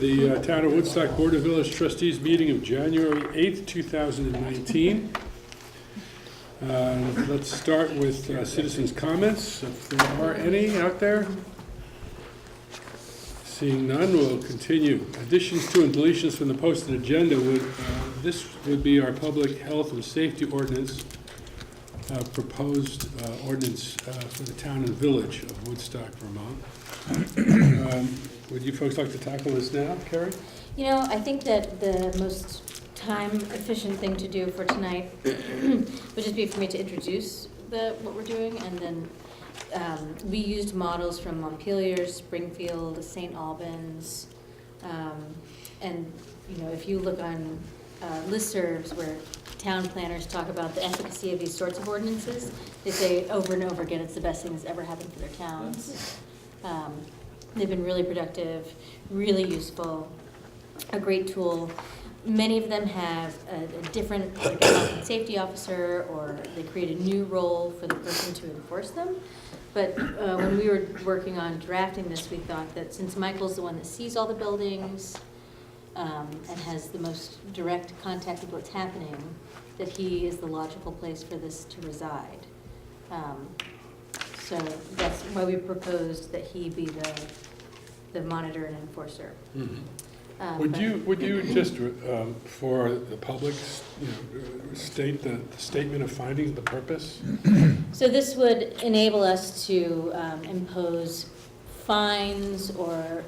the Town of Woodstock Board of Village Trustees meeting of January 8th, 2019. Let's start with citizens' comments, if there are any out there. Seeing none, we'll continue. Additions to and deletions from the posted agenda this would be our public health and safety ordinance, proposed ordinance for the town and village of Woodstock, Vermont. Would you folks like to tackle this now, Carrie? You know, I think that the most time-efficient thing to do for tonight would just be for me to introduce what we're doing, and then we used models from Montpelier, Springfield, St. Albans, and you know, if you look on listservs where town planners talk about the efficacy of these sorts of ordinances, they say over and over again it's the best thing that's ever happened for their towns. They've been really productive, really useful, a great tool. Many of them have a different like a health and safety officer, or they create a new role for the person to enforce them. But when we were working on drafting this, we thought that since Michael's the one that sees all the buildings and has the most direct contact with what's happening, that he is the logical place for this to reside. So that's why we proposed that he be the monitor and enforcer. Mm-hmm. Would you just for the public, state the statement of findings, the purpose? So this would enable us to impose fines or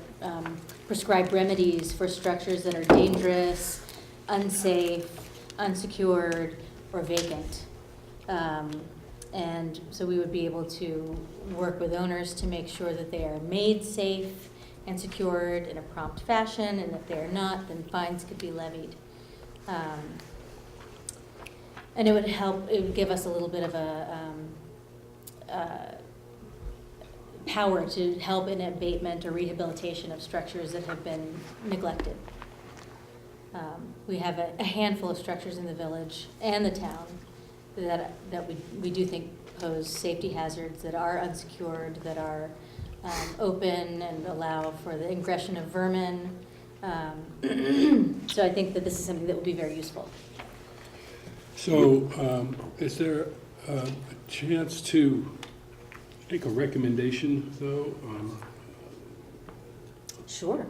prescribe remedies for structures that are dangerous, unsafe, unsecured, or vacant. And so we would be able to work with owners to make sure that they are made safe and secured in a prompt fashion, and if they are not, then fines could be levied. And it would give us a little bit of a power to help in abatement or rehabilitation of structures that have been neglected. We have a handful of structures in the village and the town that we do think pose safety hazards, that are unsecured, that are open and allow for the ingression of vermin. So I think that this is something that will be very useful. So is there a chance to make a recommendation, though? Sure.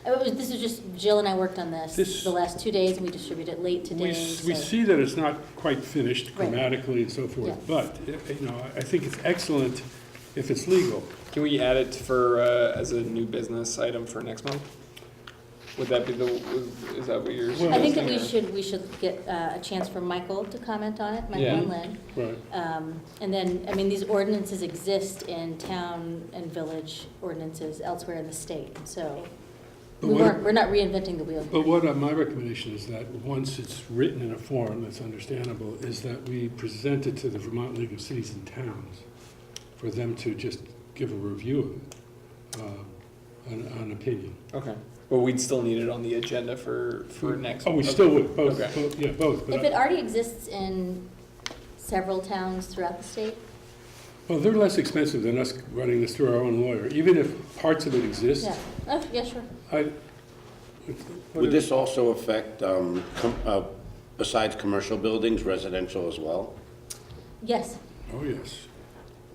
This is just, Jill and I worked on this the last 2 days, and we distributed it late today. We see that it's not quite finished grammatically and so forth, Yeah. but I think it's excellent if it's legal. Can we add it for as a new business item for next month? Would that be is that what you're suggesting? I think that we should get a chance for Michael to comment on it, Michael and Lynn. Right. And then, I mean, these ordinances exist in town and village ordinances elsewhere in the state, so we're not reinventing the wheel here. But what my recommendation is that once it's written in a form that's understandable, is that we present it to the Vermont League of Cities and Towns for them to just give a review of it, an opinion. Okay. Well, we'd still need it on the agenda for next. Oh, we still would, both. Okay. Both. If it already exists in several towns throughout the state? Well, they're less expensive than us running this through our own lawyer, even if parts of it exist. Yeah. Oh, yeah, sure. Would this also affect, besides commercial buildings, residential as well? Yes. Oh, yes.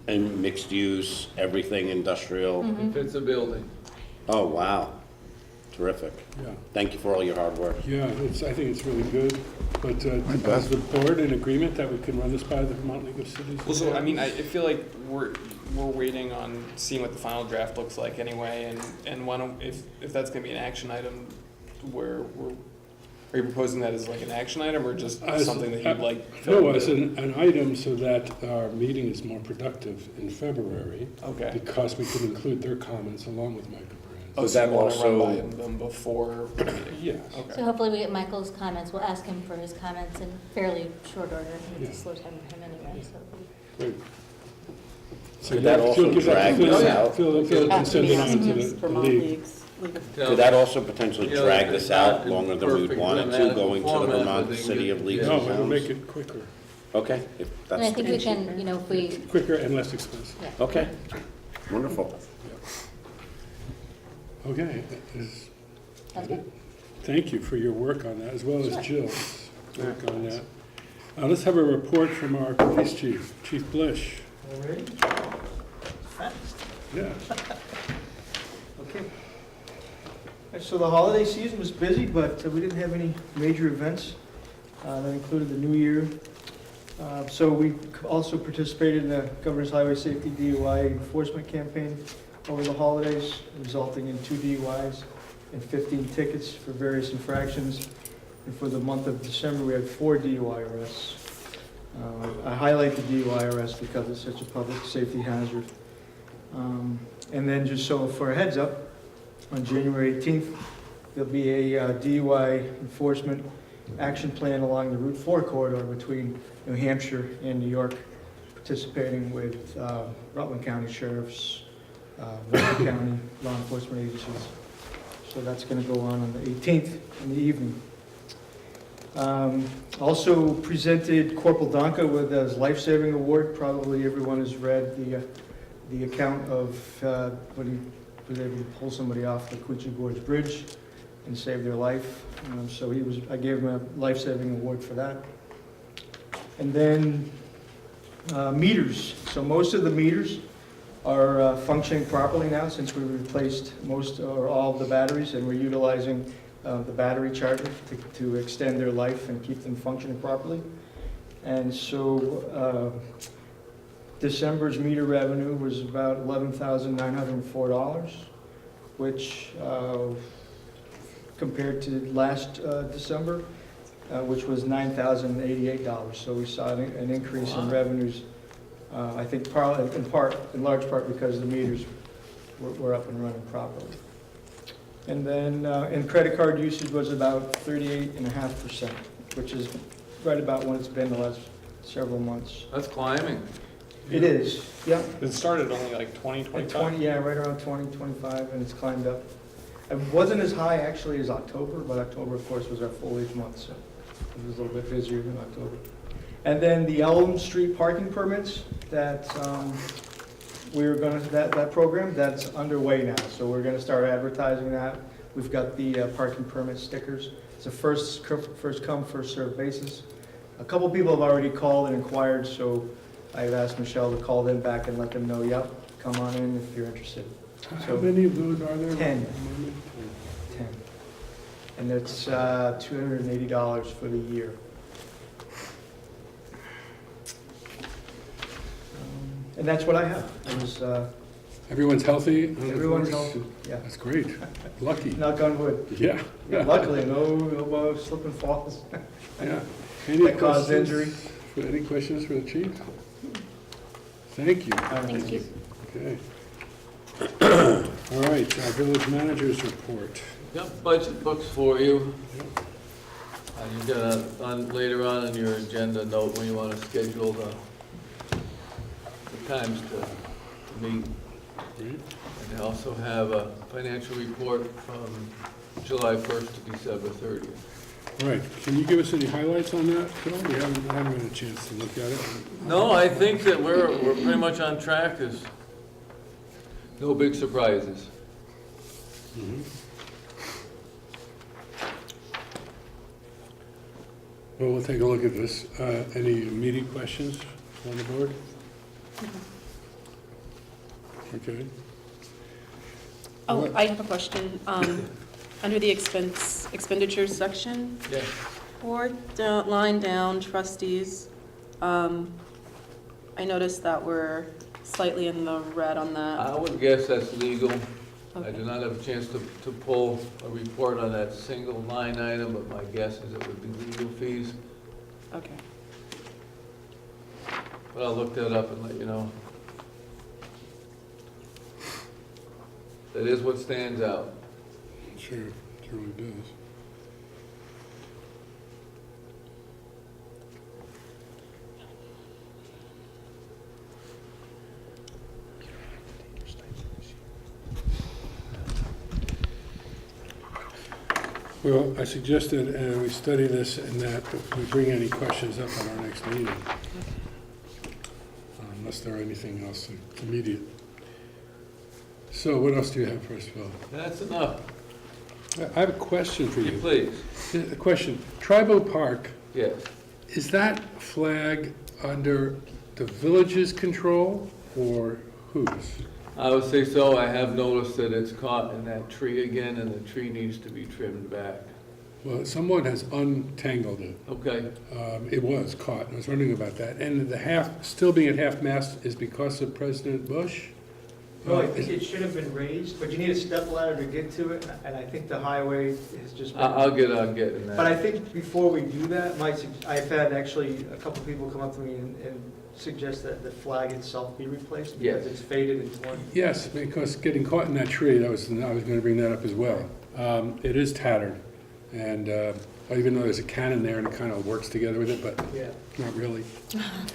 And mixed use, everything industrial? Mm-hmm. If it's a building. Oh, wow. Terrific. Yeah. Thank you for all your hard work. Yeah, I think it's really good. But is the board in agreement that we can run this by the Vermont League of Cities? Well, so I mean, I feel like we're waiting on seeing what the final draft looks like anyway, and if that's going to be an action item, are you proposing that as like an action item, or just something that you'd like? No, as an item so that our meeting is more productive in February. Okay. Because we can include their comments along with Michael Brand. Oh, so you want to run by them before? Yes. Okay. So hopefully we get Michael's comments. We'll ask him for his comments in fairly short order. I think it's Yeah. a slow time for him anyway. So. Great. So Could that also drag this out? Phil can send it on to the Vermont league. Leagues. Could that also potentially drag this out longer than we'd want it to, going to the Vermont City of Leagues and No, it'll make Towns? it quicker. Okay, if And I that's, think we can, if we, Quicker and less expensive. yeah. okay, wonderful. Okay. That's good. Thank you for your work on that, as well as Sure. Jill's work on that. Let's have a report from our police chief, Chief Blish. All right. Fast. Yeah. Okay. So the holiday season was busy, but we didn't have any major events. That included the New Year. So we also participated in the Governor's Highway Safety DUI enforcement campaign over the holidays, resulting in 2 DUIs and 15 tickets for various infractions. And for the month of December, we had 4 DUI arrests. I highlight the DUI arrest because it's such a public safety hazard. And then just so for a heads up, on January 18th, there'll be a DUI enforcement action plan along the Route 4 corridor between New Hampshire and New York, participating with Rutland County Sheriffs, Village County law enforcement agencies. So that's going to go on the 18th in the evening. Also presented Corporal Donka with his life-saving award. Probably everyone has read the account of when he was able to pull somebody off the Quechua Gorge Bridge and save their life. So I gave him a life-saving award for that. And then meters. So most of the meters are functioning properly now since we replaced most or all of the batteries, and we're utilizing the battery charger to extend their life and keep them functioning properly. And so December's meter revenue was about $11,904, which compared to last December, which was $9,088. So we saw an increase in revenues, I think in large part because the meters were up and running properly. And then and credit card usage was about 38.5%, which is right about what it's been the last several months. That's climbing. It is, yeah. It started only like 20, At 25. 20, yeah, right around 20, 25, and it's climbed up. It wasn't as high actually as October, but October, of course, was our foliage month, so it was a little bit busier than October. And then the Elm Street parking permits that that program, that's underway now. So we're going to start advertising that. We've got the parking permit stickers. It's a first come, first served basis. A couple people have already called and inquired, so I've asked Michelle to call them back and let them know, yep, come on in if you're interested. How many of those are there? 10. 10. And it's $280 for the year. And that's what I have. It was, Everyone's healthy? on the everyone's course? healthy, yeah. That's great. Lucky. Knock on wood. Yeah. Yeah, luckily, no slip and falls. Yeah. Any That caused questions? injury. Any questions for the chief? Thank you. Thank you. Okay. All right, our village manager's report. Got budget books for you. You've got later on in your agenda note when you want to schedule the times to meet. Great. And they also have a financial report from July 1st to December 30th. All right, can you give us any highlights on that, Phil? We haven't had a chance to look at it. No, I think that we're pretty much on track. There's no big surprises. Mhm. Well, we'll take a look at this. Any immediate questions on the board? Okay. Oh, I have a question. Under the expenditures section, Yeah. line down, trustees, I noticed that we're slightly in the red on that. I would guess that's legal. I Okay. did not have a chance to pull a report on that single line item, but my guess is it would be legal fees. Okay. But I'll look that up and let you know. That is what stands out. Sure, it really does. Well, I suggested we study this and that if we bring any questions up at our next meeting, unless there are anything else immediate. So what else do you have for us, Phil? That's enough. I have a question for you. Please, A question. Tribal Park, yes. is that flag under the village's control or whose? I would say so. I have noticed that it's caught in that tree again, and the tree needs to be trimmed back. Well, someone has untangled it. Okay, It was caught, I was wondering about that. And the still being at half-mast is because of President Bush? No, I think it should have been raised, but you need a step ladder to get to it, and I think the highway has just been. I'll get on getting that. But I think before we do that, I've had actually a couple people come up to me and suggest that the flag itself be replaced because Yes. it's faded and torn. Yes, because getting caught in that tree, I was going to bring that up as well. It is tattered, and even though there's a cannon there and it kind of works together with it, but Yeah, not really.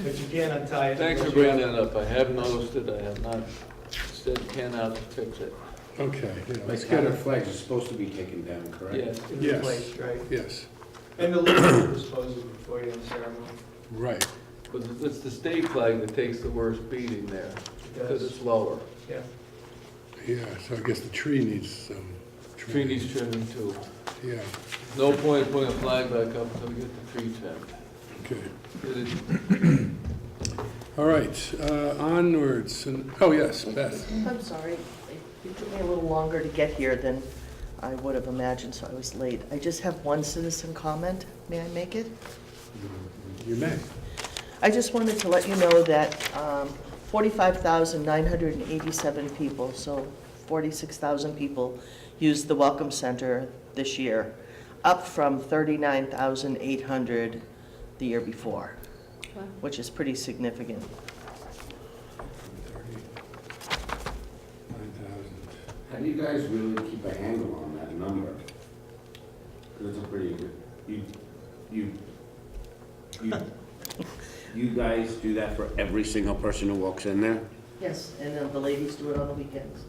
but you can't untie it. Thanks for bringing that up. I have noticed it. I have not said cannot fix it. Okay, Like let's get other it. flags are supposed to be taken down, correct? Yes. And Yes. replaced, right? Yes, And the leaves disposes before you end the ceremony. right. But it's the state flag that takes the worst beating there, It because does, it's lower. yeah. Yeah, so I guess the tree needs some Tree trimming. needs trimming too. Yeah, No point in putting a flag back up until we get the tree trimmed. okay. Get it- All right, onwards, and, oh, yes, Beth. I'm sorry, it took me a little longer to get here than I would have imagined, so I was late. I just have one citizen comment. May I make it? You may. I just wanted to let you know that 45,987 people, so 46,000 people, used the Welcome Center this year, up from 39,800 the year before, Wow. which is pretty significant. 39,000. How do you guys really keep a handle on that number? That's a pretty good, you guys do that for every single person who walks in there? Yes, and then the ladies do it on the weekends.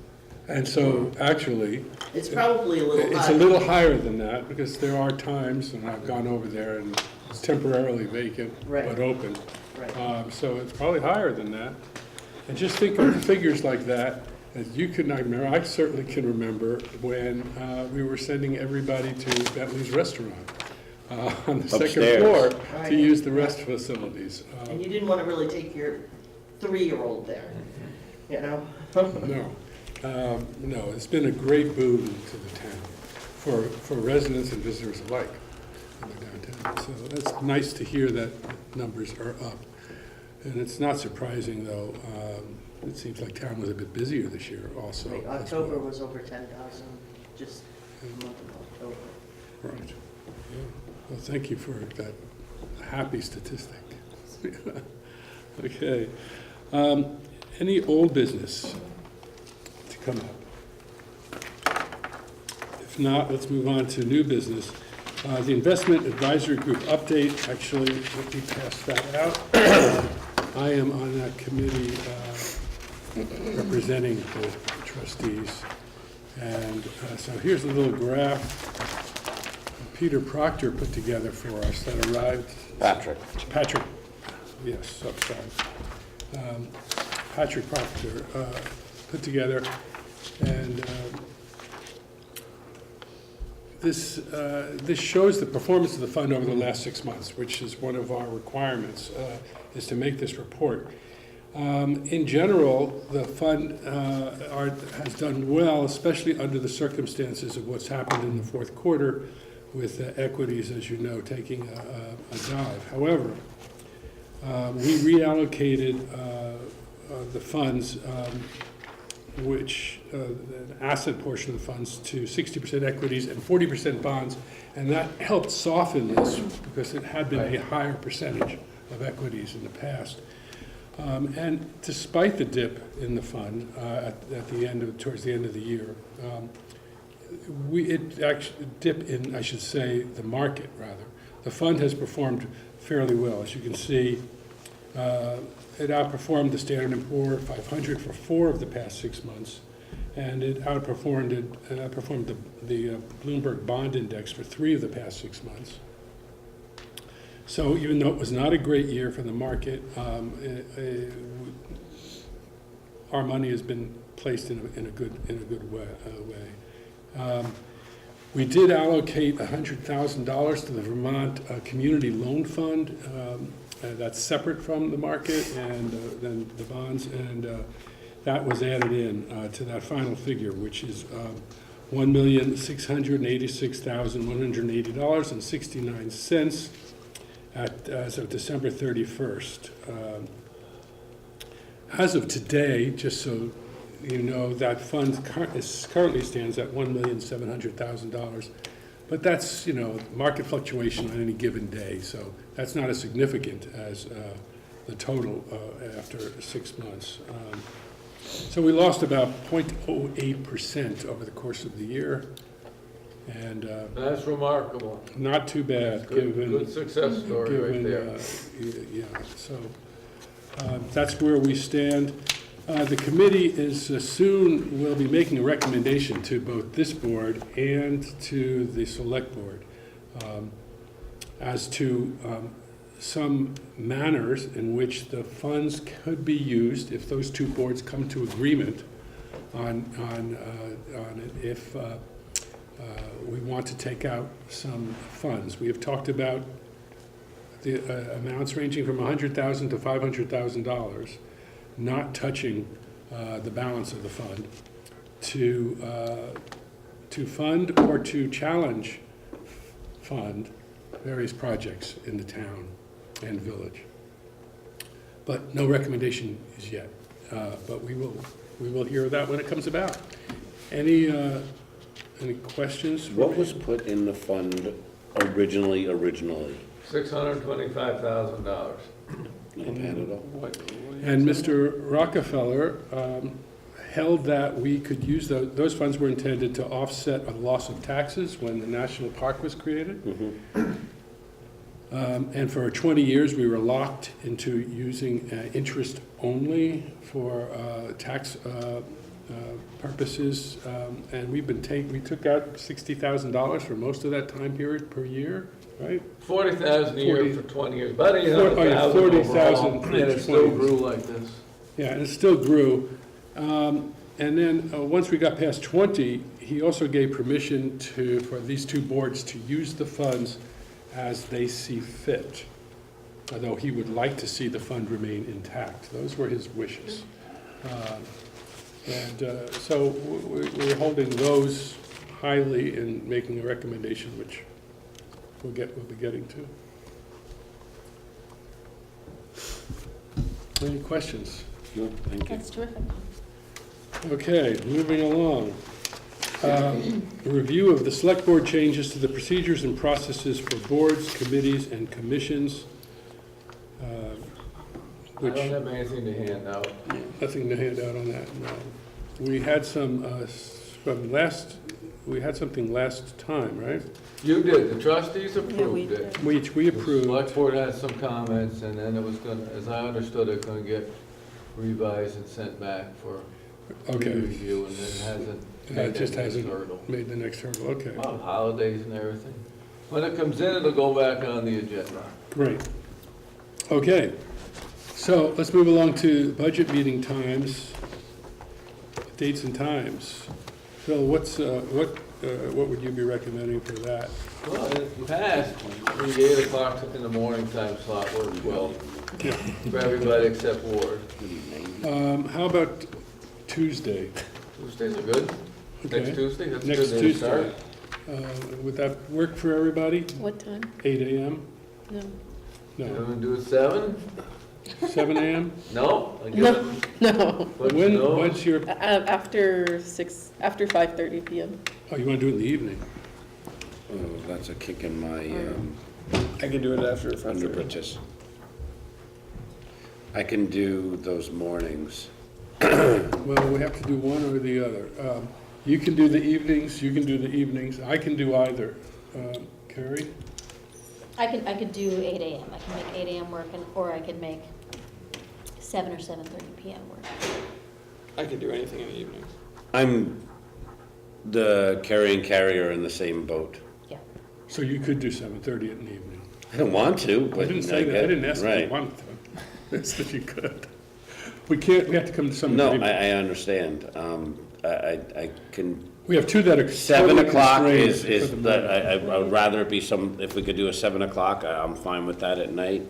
And so, actually, It's probably a little it's high. a little higher than that, because there are times, and I've gone over there, and it's temporarily vacant, Right. but open. Right. So it's probably higher than that. And just think of figures like that, as you could not remember, I certainly can remember when we were sending everybody to Bentley's Restaurant on the second Upstairs. floor to Right. use the rest facilities. And you didn't want to really take your 3-year-old there, you know? No, it's been a great boon to the town for residents and visitors alike in the downtown. So that's nice to hear that numbers are up. And it's not surprising, though. It seems like town was a bit busier this year also. Like, as October well. was over 10,000, just the month of October. Right. Yeah. Well, thank you for that happy statistic. Okay. Any old business to come up? If not, let's move on to new business. The Investment Advisory Group update, actually, let me pass that out. I am on that committee representing the trustees. And so here's a little graph Peter Proctor put together for us that arrived. Patrick, yes, I'm sorry. Patrick Proctor put together, and this shows the performance of the fund over the last 6 months, which is one of our requirements, is to make this report. In general, the fund has done well, especially under the circumstances of what's happened in the fourth quarter with equities, as you know, taking a dive. However, we reallocated the funds, an asset portion of the funds, to 60% equities and 40% bonds, and that helped soften this because it had been a higher percentage of equities in the past. And despite the dip in the fund towards the end of the year, it actually dip in, I should say, the market rather. The fund has performed fairly well, as you can see. It outperformed the Standard & Poor 500 for 4 of the past 6 months, and it outperformed the Bloomberg Bond Index for 3 of the past 6 months. So even though it was not a great year for the market, our money has been placed in a good way. We did allocate $100,000 to the Vermont Community Loan Fund. That's separate from the market and then the bonds, and that was added in to that final figure, which is $1,686,180.69 as of December 31st. As of today, just so you know, that fund currently stands at $1,700,000. But that's, you know, market fluctuation on any given day, so that's not as significant as the total after 6 months. So we lost about 0.08% over the course of the year, and That's remarkable. not too bad, Good, given... good success story right there. Yeah, so that's where we stand. The committee is soon will be making a recommendation to both this board and to the select board as to some manners in which the funds could be used if those two boards come to agreement on it, if we want to take out some funds. We have talked about the amounts ranging from $100,000 to $500,000, not touching the balance of the fund, to fund or to challenge fund various projects in the town and village. But no recommendation is yet. But we will hear that when it comes about. Any questions? What was put in the fund originally? $625,000. Not bad at all. And Mr. Rockefeller held that we could use those funds were intended to offset a loss of taxes when the national park was created. And for 20 years, we were locked into using interest only for tax purposes. And we took out $60,000 for most of that time period per year, right? $40,000 a year for 20 years, about Oh, yeah, $800,000 $40,000 overall, for and it 20 still years. grew like this. Yeah, and it still grew. And then, once we got past 20, he also gave permission for these two boards to use the funds as they see fit, although he would like to see the fund remain intact. Those were his wishes. So we're holding those highly and making a recommendation, which we'll be getting to. Any questions? No, thank you. That's terrific. Okay, moving along. Review of the select board changes to the procedures and processes for boards, committees, and commissions. I Which, don't have anything to hand out. nothing to hand out on that, no. We had some, we had something last time, right? You did, the trustees we approved it. did. We The approved, select board had some comments, and then it was gonna, as I understood it, gonna get revised and sent back for okay. review, and then hasn't It made just that next hasn't hurdle. made the next hurdle, okay. Well, holidays and everything. When it comes in, it'll go back on the agenda. Great. Okay, so let's move along to budget meeting times, dates and times. Phil, what would you be recommending for that? Well, in the past, the 8 o'clock in the morning time slot worked well for everybody except Ward. How about Tuesday? Tuesdays are good. Okay. Next Tuesday, that's a Next good day to Tuesday. start. Would that work for everybody? What time? 8 a.m.? No. You No. want to do it 7? 7 a.m.? No? I give No. it- No. Let you When, know. what's your, After 5:30 p.m. oh, you want to do it in the evening? Oh, that's a kick in my I can do it after if I'm underbridges. I can do those mornings. Well, we have to do one or the other. You can do the evenings, you can do the evenings. I can do either. Carrie? I could do 8 a.m. I can make 8 a.m. work, or I could make 7 or 7:30 p.m. work. I can do anything in the evenings. The Carrie and Carrie are in the same boat. Yeah. So you could do 7:30 in the evening. I don't want to, but I didn't say that, I didn't ask if you right. wanted to. It's that you could. We have to come to some No, agreement. I understand. I can We have two that are 7 totally o'clock constrained is, for the I would rather it be if we could do a 7 o'clock, I'm fine with that at night.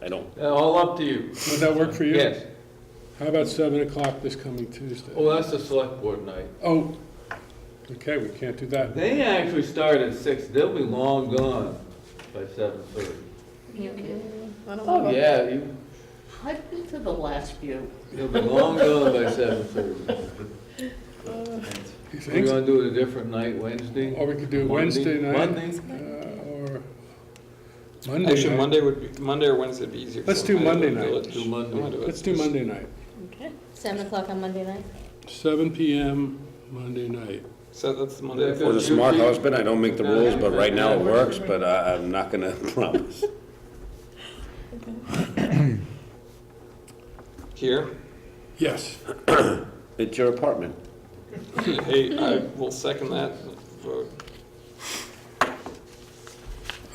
I don't, All up to you. Would that work for you? Yes. How about 7 o'clock this coming Tuesday? Oh, that's the select board night. Oh, okay, we can't do that. They actually start at 6, they'll be long gone by 7:30. You okay? I don't Oh, know. yeah, you, I've been to the last few. you'll be long gone by 7:30. You We think? wanna do it a different night, Wednesday? Or we could do it Monday? Wednesday night? Monday? Or Monday Actually, night. Monday or Wednesday would be easier. Let's so do I might Monday do night. it. Do Monday. I wanna Let's do Monday night. Okay. 7 o'clock on Monday night? 7 PM Monday night. So that's Monday. Yeah, for the smart husband, I don't make the rules, but right now it works, but I'm not gonna promise. Here. Yes. It's your apartment. Hey, I will second that vote.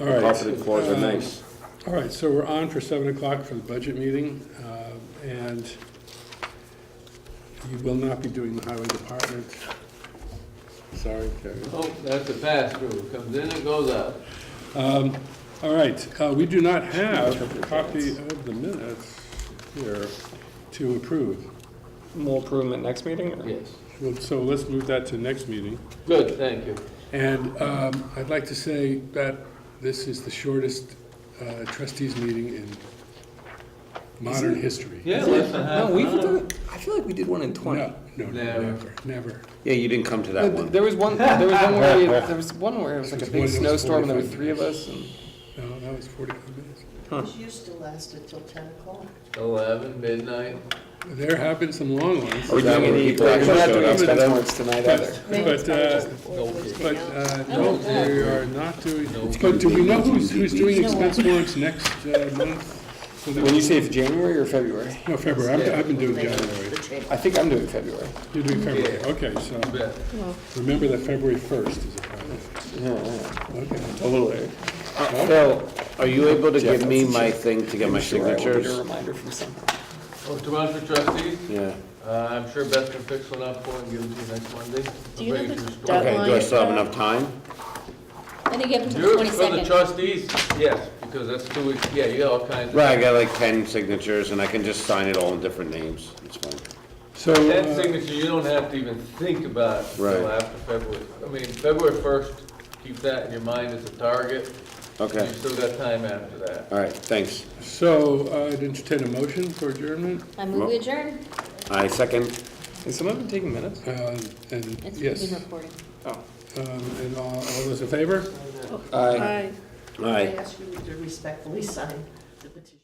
All right. Carpeted floors are nice. All right, so we're on for 7 o'clock for the budget meeting, and you will not be doing the highway department. Sorry, Terry. Oh, that's a pass-through, comes in and goes out. All right, we do not have a copy of the minutes here to approve. We'll approve them at next meeting? Or? Yes. Well, so let's move that to next meeting. Good, thank you. And I'd like to say that this is the shortest trustees meeting in modern history. Yeah, less than half No, we've an hour. done, I feel like we did one in 20. No, Never. never. Yeah, you didn't come to that one. There was one where it was like a big snowstorm and there were 3 of us. And No, that was 45 minutes. This used to last until 10 o'clock. 11, midnight. There have been some long ones. Are we doing any, People we're actually not showed doing up any today? warrants tonight either. No, we are not doing, but do we know who's doing expense warrants next month? So that- When you say January or February? No, February, I've been doing January. I think I'm doing February. You're doing February, okay, so You bet. remember that February 1st is a Friday. Yeah, Okay. totally. Phil, are you able to Jeff, give me that's a my check. thing to get my Sure, I will get a signatures? reminder from someone. Oh, to run for trustees? Yeah. I'm sure Beth can fix one up for and give it to you next Monday. Do you know Bring it the to the store. Okay, do I still have enough time? I think you have until You're the for the 22nd. trustees, yes, because that's 2 weeks, yeah, you got all kinds of. Right, I got like 10 signatures and I can just sign it all in different names. It's fine. So, That signature, you don't have to even think about until Right. after February. I mean, February 1st, keep that in your mind as a target. Okay, You still got time after that. all right, thanks. so I'd entertain a motion for adjournment, I move we adjourn. I second. Has someone been taking minutes? and It's yes, being recorded. and all those in favor? Aye. Aye. I ask you to respectfully sign the petition.